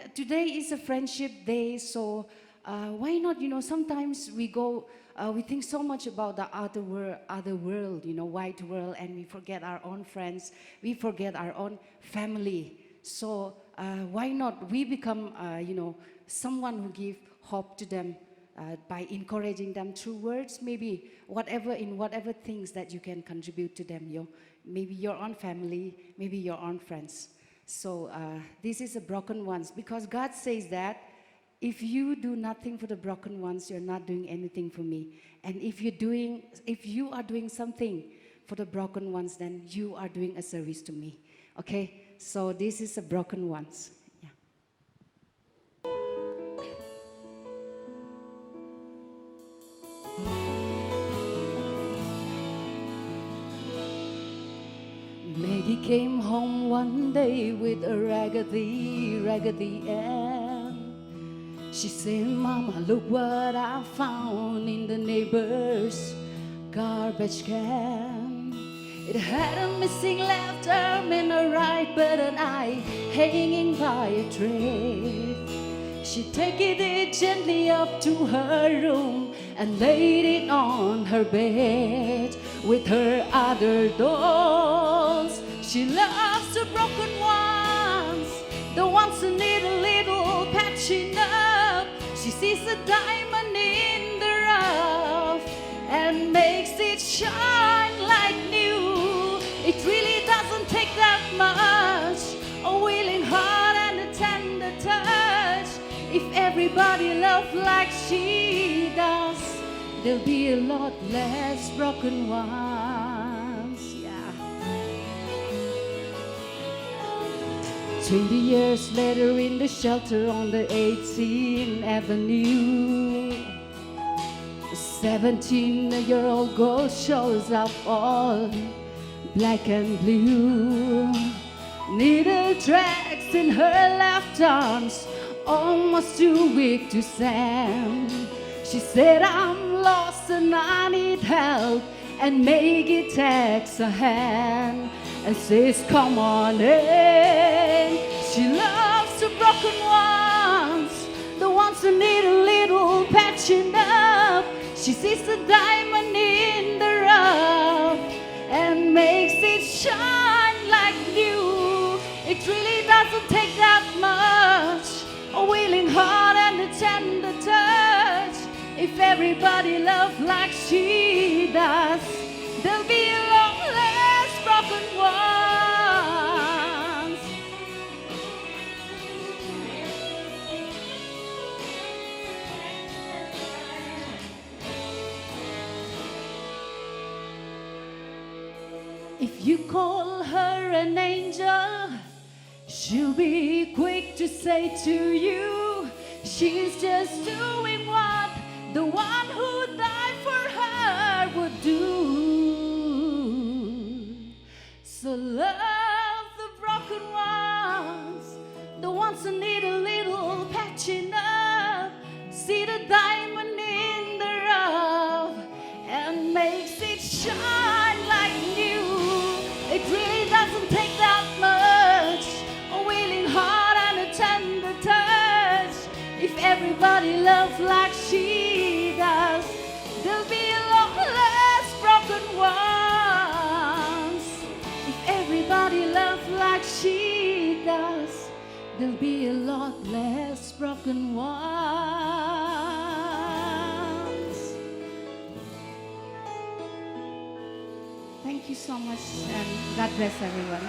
And today is a friendship day, so why not, sometimes we think so much about the other world, white world, and we forget our own friends, we forget our own family. So why not we become, someone who give hope to them by encouraging them through words, maybe whatever things that you can contribute to them, maybe your own family, maybe your own friends. So this is the broken ones, because God says that if you do nothing for the broken ones, you're not doing anything for me. And if you are doing something for the broken ones, then you are doing a service to me. Okay? So this is the broken ones. Yeah. Maggie came home one day with a raggedy end. She said, "Mama, look what I found in the neighbor's garbage can. It had a missing left arm and a right button eye hanging by a thread." She took it gently up to her room and laid it on her bed. With her other dolls, she loves the broken ones, the ones who need a little patching up. She sees a diamond in the rough and makes it shine like new. It really doesn't take that much, a willing heart and a tender touch. If everybody loved like she does, there'll be a lot less broken ones. Yeah. 20 years later, in the shelter on the 18th Avenue, a 17-year-old girl shows up all black and blue. Needle tracks in her left arms, almost too weak to stand. She said, "I'm lost and I need help," and Maggie takes a hand and says, "Come on in." She loves the broken ones, the ones who need a little patching up. She sees the diamond in the rough and makes it shine like new. It really doesn't take that much, a willing heart and a tender touch. If everybody loved like she does, there'll be a lot less broken ones. If you call her an angel, she'll be quick to say to you, she's just doing what the one who died for her would do. So love the broken ones, the ones who need a little patching up. See the diamond in the rough and makes it shine like new. It really doesn't take that much, a willing heart and a tender touch. If everybody loves like she does, there'll be a lot less broken ones. If everybody loves like she does, there'll be a lot less broken ones. Thank you so much, and God bless everyone.